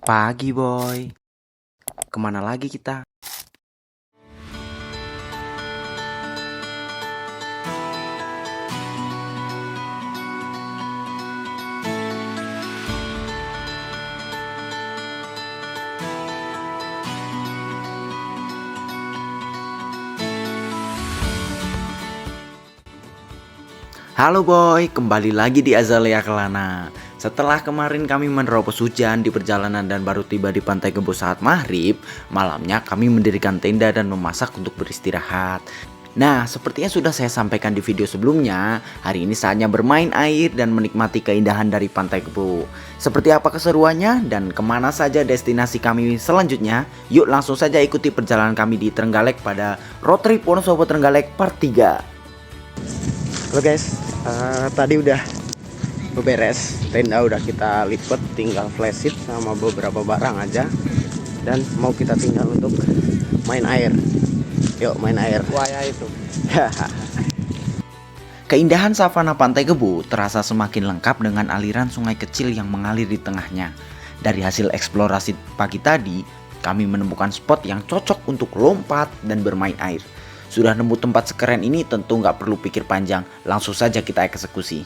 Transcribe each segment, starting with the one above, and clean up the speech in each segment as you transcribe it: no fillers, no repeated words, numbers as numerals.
Pagi boy, kemana lagi kita? Halo boy, kembali lagi di Azalea Kelana. Setelah kemarin kami menerobos hujan di perjalanan dan baru tiba di Pantai Gebo saat maghrib, malamnya kami mendirikan tenda dan memasak untuk beristirahat. Nah, sepertinya sudah saya sampaikan di video sebelumnya, hari ini saatnya bermain air dan menikmati keindahan dari Pantai Gebo. Seperti apa keseruannya dan kemana saja destinasi kami selanjutnya? Yuk langsung saja ikuti perjalanan kami di Trenggalek pada Road Trip Wonosobo Trenggalek Part 3. Halo guys, tadi udah beres, tenda udah kita lipat, tinggal flashit sama beberapa barang aja, dan mau kita tinggal untuk main air. Yuk main air. Buaya itu. Keindahan savana Pantai Gebo terasa semakin lengkap dengan aliran sungai kecil yang mengalir di tengahnya. Dari hasil eksplorasi pagi tadi, kami menemukan spot yang cocok untuk lompat dan bermain air. Sudah nemu tempat sekeren ini tentu nggak perlu pikir panjang, langsung saja kita eksekusi.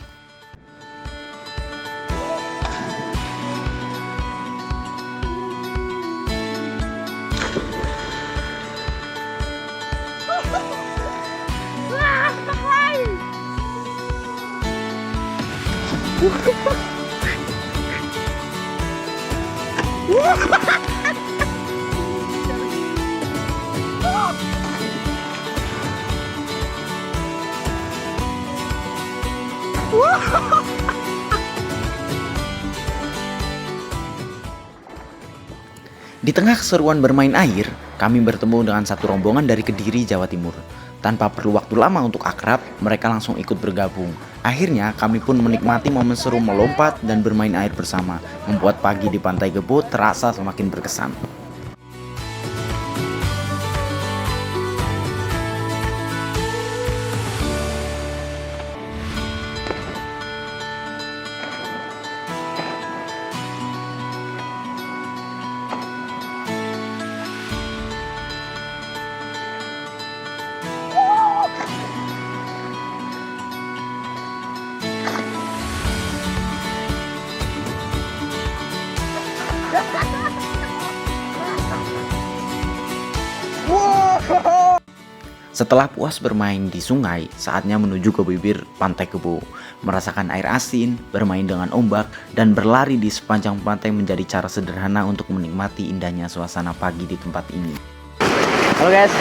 Di tengah keseruan bermain air, kami bertemu dengan satu rombongan dari Kediri, Jawa Timur. Tanpa perlu waktu lama untuk akrab, mereka langsung ikut bergabung. Akhirnya kami pun menikmati momen seru melompat dan bermain air bersama, membuat pagi di Pantai Gebo terasa semakin berkesan. Setelah puas bermain di sungai, saatnya menuju ke bibir Pantai Gebo. Merasakan air asin, bermain dengan ombak, dan berlari di sepanjang pantai menjadi cara sederhana untuk menikmati indahnya suasana pagi di tempat ini. Halo guys,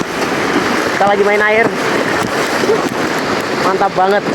kita lagi main air. Mantap banget.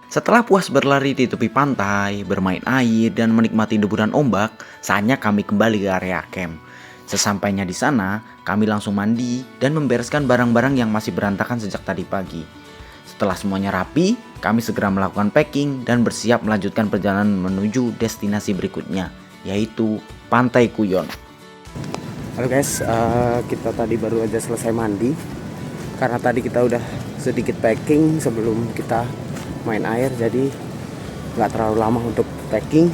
Setelah puas berlari di tepi pantai, bermain air, dan menikmati deburan ombak, saatnya kami kembali ke area camp. Sesampainya di sana, kami langsung mandi dan membereskan barang-barang yang masih berantakan sejak tadi pagi. Setelah semuanya rapi, kami segera melakukan packing dan bersiap melanjutkan perjalanan menuju destinasi berikutnya, yaitu Pantai Kuyon. Halo guys, kita tadi baru aja selesai mandi. Karena tadi kita udah sedikit packing sebelum kita main air, jadi nggak terlalu lama untuk packing.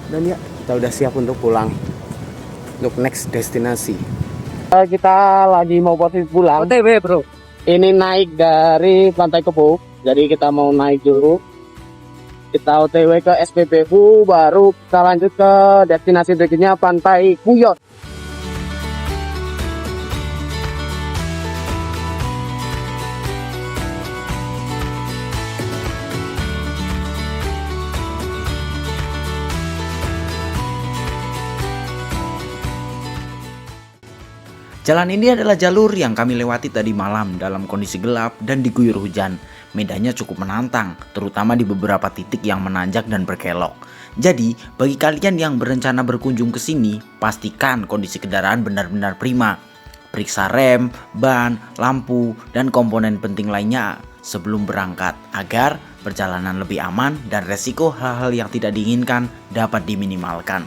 Dan ya, kita udah siap untuk pulang untuk next destinasi. Kita lagi mau posisi pulang. OTW bro. Ini naik dari Pantai Kebo, jadi kita mau naik dulu. Kita OTW ke SPBU, baru kita lanjut ke destinasi berikutnya Pantai Kuyon. Jalan ini adalah jalur yang kami lewati tadi malam dalam kondisi gelap dan diguyur hujan. Medannya cukup menantang, terutama di beberapa titik yang menanjak dan berkelok. Jadi, bagi kalian yang berencana berkunjung ke sini, pastikan kondisi kendaraan benar-benar prima. Periksa rem, ban, lampu, dan komponen penting lainnya sebelum berangkat agar perjalanan lebih aman dan resiko hal-hal yang tidak diinginkan dapat diminimalkan.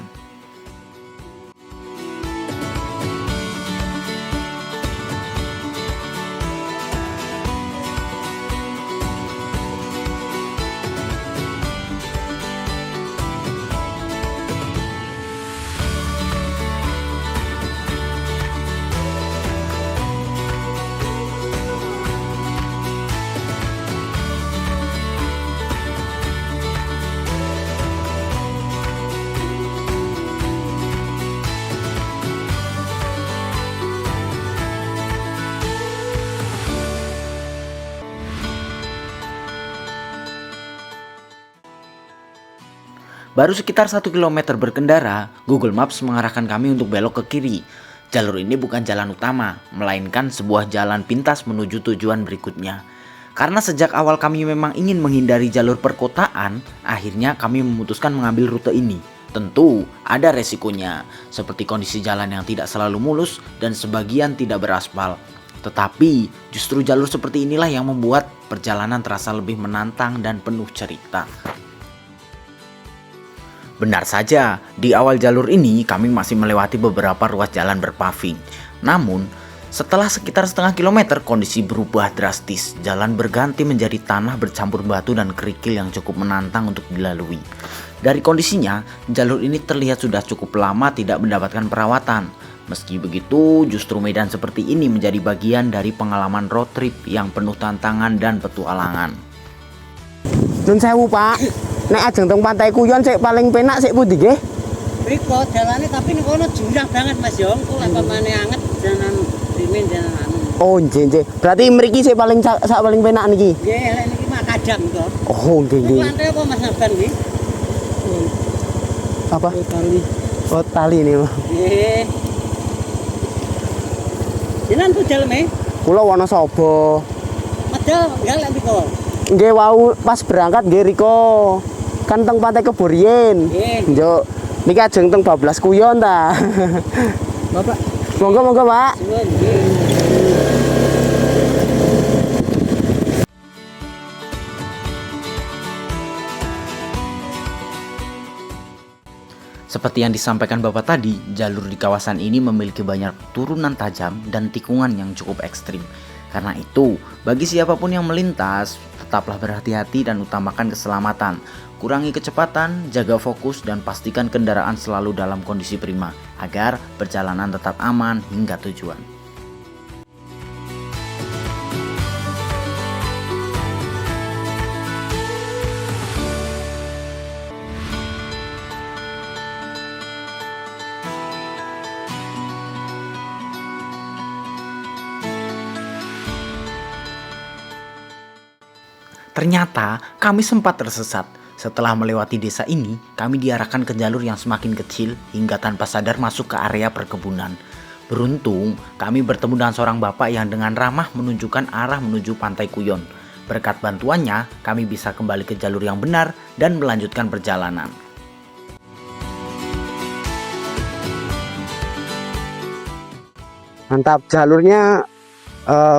Baru sekitar 1 km berkendara, Google Maps mengarahkan kami untuk belok ke kiri. Jalur ini bukan jalan utama, melainkan sebuah jalan pintas menuju tujuan berikutnya. Karena sejak awal kami memang ingin menghindari jalur perkotaan, akhirnya kami memutuskan mengambil rute ini. Tentu ada resikonya, seperti kondisi jalan yang tidak selalu mulus dan sebagian tidak beraspal. Tetapi justru jalur seperti inilah yang membuat perjalanan terasa lebih menantang dan penuh cerita. Benar saja, di awal jalur ini kami masih melewati beberapa ruas jalan berpaving. Namun, setelah sekitar setengah kilometer kondisi berubah drastis. Jalan berganti menjadi tanah bercampur batu dan kerikil yang cukup menantang untuk dilalui. Dari kondisinya, jalur ini terlihat sudah cukup lama tidak mendapatkan perawatan. Meski begitu, justru medan seperti ini menjadi bagian dari pengalaman road trip yang penuh tantangan dan petualangan. Nun sewu Pak, nek ajeng teng Pantai Kuyon sik paling penak sik pundi nggih? Mriko dalane tapi ning kono jurang banget Mas yo. Engko lek pamane anget jalan rimin jalan anu. Oh nggih nggih. Berarti mriki sik paling sak paling penak niki. Nggih, lek niki mah kadang to. Oh nggih nggih. Lantai apa Mas Naban iki? Apa? Tali. Oh tali ini. Nggih. Jenengan tuh daleme? Kula Wonosobo. Medal enggak lek mriko. Nggih wau pas berangkat nggih riko. Kan teng Pantai Kebo riyen. Nggih. Njuk niki ajeng teng Bablas Kuyon ta. Bapak, Monggo Pak. suwun nggih. Seperti yang disampaikan Bapak tadi, jalur di kawasan ini memiliki banyak turunan tajam dan tikungan yang cukup ekstrim. Karena itu, bagi siapapun yang melintas, tetaplah berhati-hati dan utamakan keselamatan. Kurangi kecepatan, jaga fokus, dan pastikan kendaraan selalu dalam kondisi prima, agar perjalanan tetap aman hingga tujuan. Ternyata kami sempat tersesat. Setelah melewati desa ini, kami diarahkan ke jalur yang semakin kecil hingga tanpa sadar masuk ke area perkebunan. Beruntung, kami bertemu dengan seorang bapak yang dengan ramah menunjukkan arah menuju Pantai Kuyon. Berkat bantuannya, kami bisa kembali ke jalur yang benar dan melanjutkan perjalanan. Mantap. Jalurnya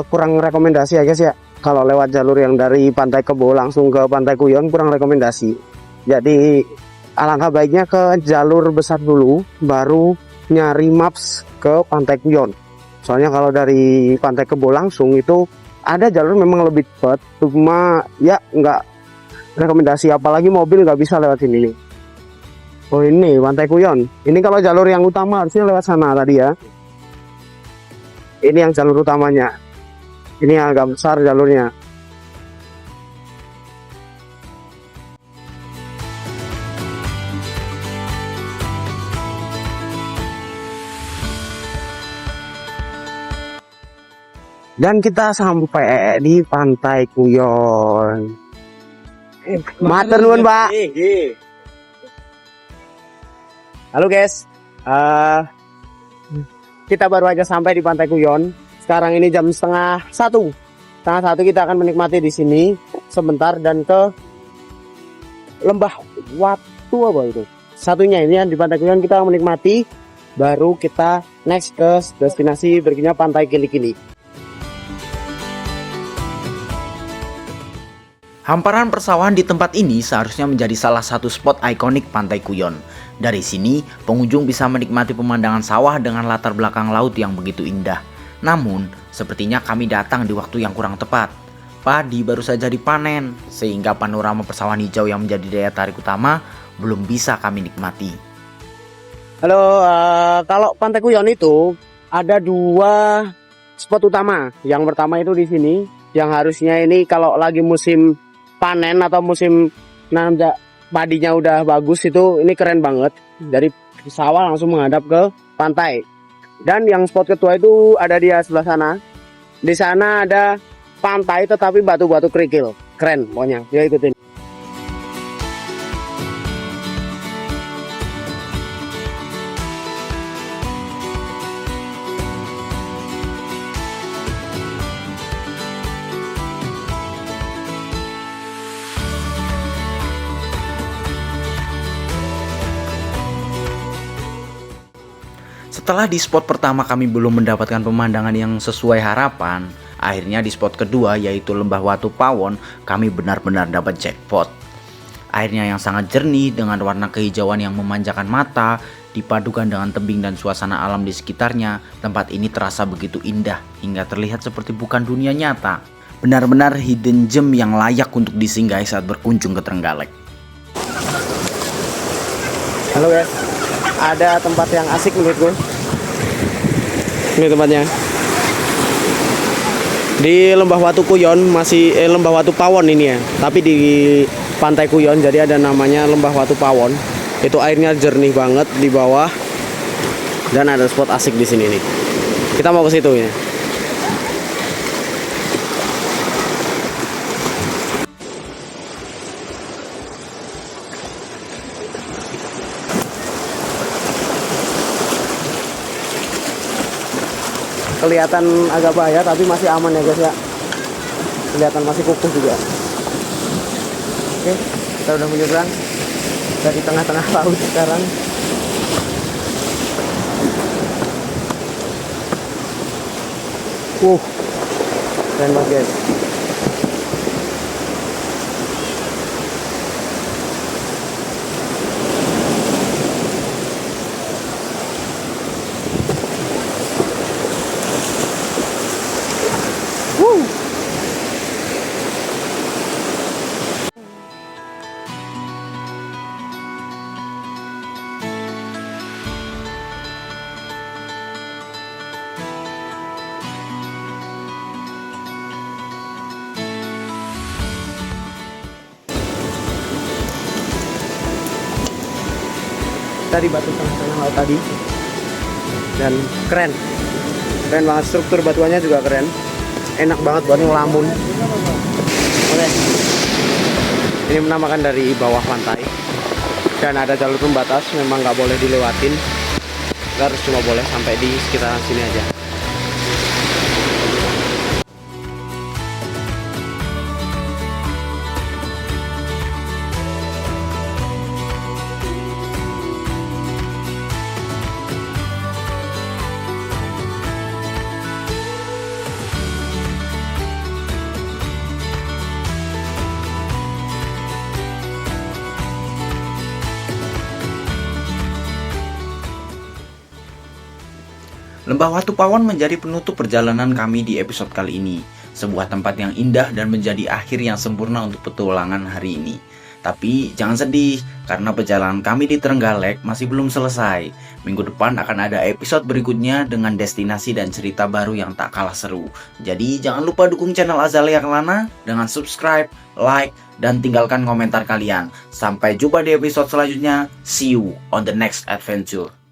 kurang rekomendasi ya guys ya. Kalau lewat jalur yang dari Pantai Kebo langsung ke Pantai Kuyon kurang rekomendasi. Jadi alangkah baiknya ke jalur besar dulu, baru nyari maps ke Pantai Kuyon. Soalnya kalau dari Pantai Kebo langsung itu ada jalur memang lebih cepat, cuma ya nggak rekomendasi, apalagi mobil nggak bisa lewat sini nih. Oh ini Pantai Kuyon. Ini kalau jalur yang utama harusnya lewat sana tadi ya. Ini yang jalur utamanya. Ini agak besar jalurnya. Dan kita sampai di Pantai Kuyon. Matur nuwun, Pak. Halo guys, kita baru aja sampai di Pantai Kuyon. Sekarang ini jam setengah satu kita akan menikmati di sini sebentar dan ke Lembah Watu apa itu? Satunya ini di Pantai Kuyon kita menikmati, baru kita next ke destinasi berikutnya Pantai Kili-Kili. Hamparan persawahan di tempat ini seharusnya menjadi salah satu spot ikonik Pantai Kuyon. Dari sini, pengunjung bisa menikmati pemandangan sawah dengan latar belakang laut yang begitu indah. Namun, sepertinya kami datang di waktu yang kurang tepat. Padi baru saja dipanen, sehingga panorama persawahan hijau yang menjadi daya tarik utama belum bisa kami nikmati. Halo, kalau Pantai Kuyon itu ada dua spot utama. Yang pertama itu di sini, yang harusnya ini kalau lagi musim panen atau musim nanam padinya udah bagus, itu ini keren banget. Dari sawah langsung menghadap ke pantai. Dan yang spot kedua itu ada di sebelah sana. Di sana ada pantai tetapi batu-batu kerikil. Keren pokoknya. Ya ikutin. Setelah di spot pertama kami belum mendapatkan pemandangan yang sesuai harapan, akhirnya di spot kedua yaitu Lembah Watu Pawon kami benar-benar dapat jackpot. Airnya yang sangat jernih dengan warna kehijauan yang memanjakan mata, dipadukan dengan tebing dan suasana alam di sekitarnya, tempat ini terasa begitu indah hingga terlihat seperti bukan dunia nyata. Benar-benar hidden gem yang layak untuk disinggahi saat berkunjung ke Trenggalek. Halo guys, ada tempat yang asik menurutku. Ini tempatnya di Lembah Watu Kuyon, masih Lembah Watu Pawon ini ya, tapi di Pantai Kuyon, jadi ada namanya Lembah Watu Pawon. Itu airnya jernih banget di bawah dan ada spot asik di sini nih. Kita mau ke situ ya. Kelihatan agak bahaya tapi masih aman ya guys ya. Kelihatan masih kukuh juga. Oke, kita udah menyeberang dari tengah-tengah laut sekarang. Keren banget guys. Tadi batu tengah-tengah laut tadi, dan keren banget, struktur batuannya juga keren, enak banget buat ngelamun. Oke, ini menamakan dari bawah pantai dan ada jalur pembatas, memang nggak boleh dilewatin, kita harus cuma boleh sampai di sekitaran sini aja. Lembah Watu Pawon menjadi penutup perjalanan kami di episode kali ini. Sebuah tempat yang indah dan menjadi akhir yang sempurna untuk petualangan hari ini. Tapi jangan sedih, karena perjalanan kami di Trenggalek masih belum selesai. Minggu depan akan ada episode berikutnya dengan destinasi dan cerita baru yang tak kalah seru. Jadi jangan lupa dukung channel Azalea Kelana dengan subscribe, like, dan tinggalkan komentar kalian. Sampai jumpa di episode selanjutnya. See you on the next adventure.